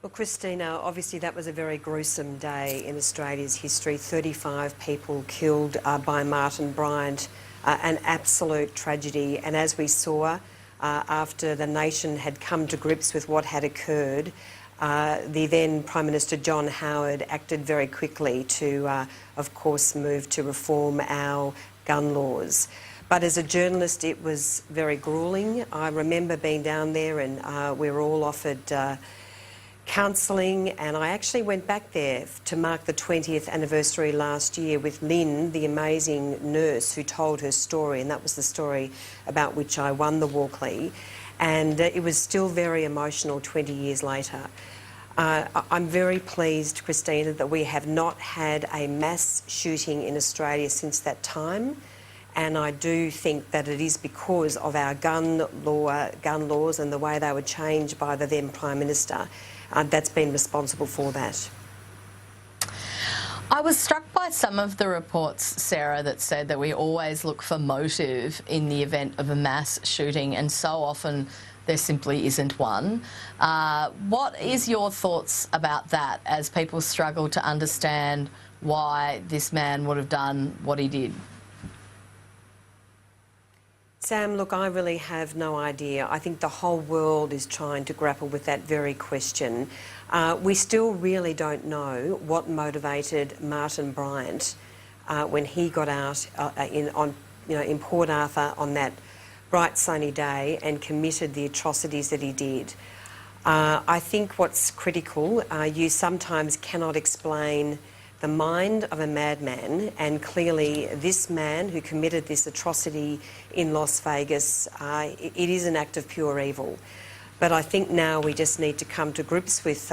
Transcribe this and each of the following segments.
Well, Christina, obviously that was a very gruesome day in Australia's history. 35 people killed by Martin Bryant, an absolute tragedy. And as we saw, after the nation had come to grips with what had occurred, the then Prime Minister John Howard acted very quickly to, of course, move to reform our gun laws. But as a journalist, it was very gruelling. I remember being down there and we were all offered counselling, and I actually went back there to mark the 20th anniversary last year with Lynn, the amazing nurse who told her story, and that was the story about which I won the Walkley. And it was still very emotional 20 years later. I'm very pleased, Christina, that we have not had a mass shooting in Australia since that time. And I do think that it is because of our gun laws and the way they were changed by the then Prime Minister that's been responsible for that. I was struck by some of the reports, Sarah, that said that we always look for motive in the event of a mass shooting, and so often there simply isn't one. What is your thoughts about that as people struggle to understand why this man would have done what he did? Sam, look, I really have no idea. I think the whole world is trying to grapple with that very question. We still really don't know what motivated Martin Bryant when he got out in Port Arthur on that bright sunny day and committed the atrocities that he did. I think what's critical, you sometimes cannot explain the mind of a madman, and clearly this man who committed this atrocity in Las Vegas, it is an act of pure evil. But I think now we just need to come to grips with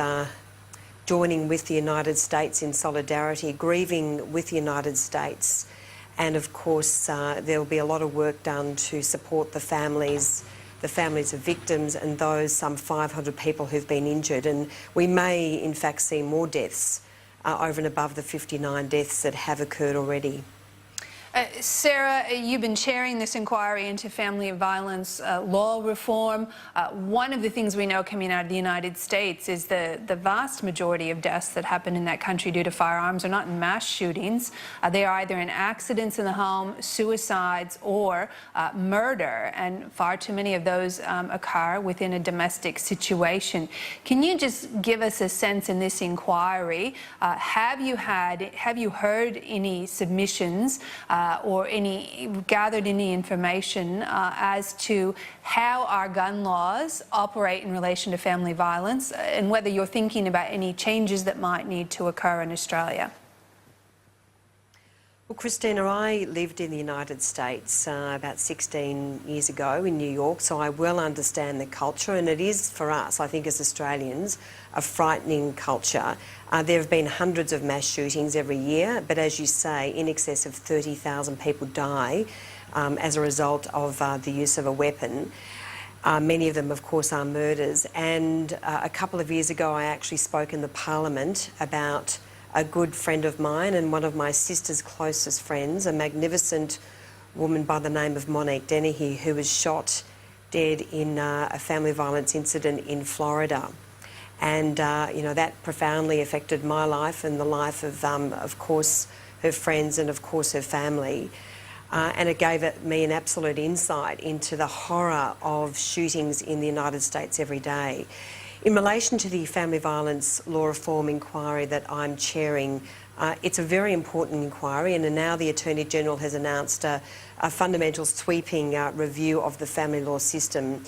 joining with the United States in solidarity, grieving with the United States, and of course there will be a lot of work done to support the families of victims and those some 500 people who've been injured, and we may in fact see more deaths over and above the 59 deaths that have occurred already. Sarah, you've been chairing this inquiry into family violence law reform. One of the things we know coming out of the United States is the vast majority of deaths that happen in that country due to firearms are not in mass shootings. They are either in accidents in the home, suicides, or murder, and far too many of those occur within a domestic situation. Can you just give us a sense in this inquiry, have you heard any submissions or gathered any information as to how our gun laws operate in relation to family violence, and whether you're thinking about any changes that might need to occur in Australia? Well, Christina, I lived in the United States about 16 years ago in New York, so I well understand the culture, and it is for us, I think as Australians, a frightening culture. There have been hundreds of mass shootings every year, but as you say, in excess of 30,000 people die as a result of the use of a weapon. Many of them, of course, are murders. And a couple of years ago, I actually spoke in the Parliament about a good friend of mine and one of my sister's closest friends, a magnificent woman by the name of Monique Dennehy, who was shot dead in a family violence incident in Florida. And, you know, that profoundly affected my life and the life of course, her friends and, of course, her family. And it gave me an absolute insight into the horror of shootings in the United States every day. In relation to the family violence law reform inquiry that I'm chairing, it's a very important inquiry, and now the Attorney General has announced a fundamental sweeping review of the family law system.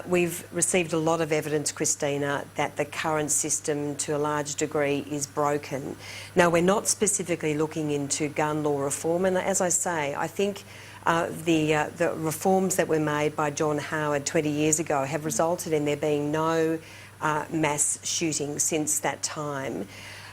We've received a lot of evidence, Christina, that the current system to a large degree is broken. Now, we're not specifically looking into gun law reform, and as I say, I think the reforms that were made by John Howard 20 years ago have resulted in there being no mass shootings since that time.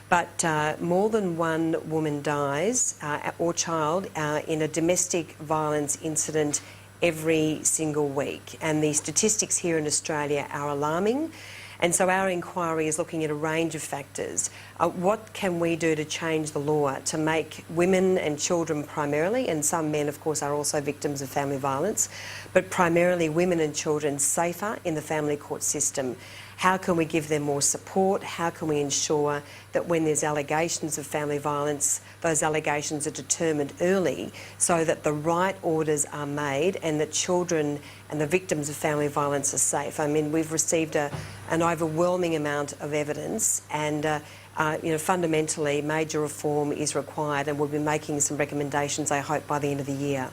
But more than one woman dies or child in a domestic violence incident every single week, and the statistics here in Australia are alarming. And so our inquiry is looking at a range of factors. What can we do to change the law to make women and children primarily, and some men of course are also victims of family violence, but primarily women and children safer in the family court system? How can we give them more support? How can we ensure that when there's allegations of family violence, those allegations are determined early so that the right orders are made and that children and the victims of family violence are safe? I mean, we've received an overwhelming amount of evidence, and fundamentally major reform is required, and we'll be making some recommendations, I hope, by the end of the year.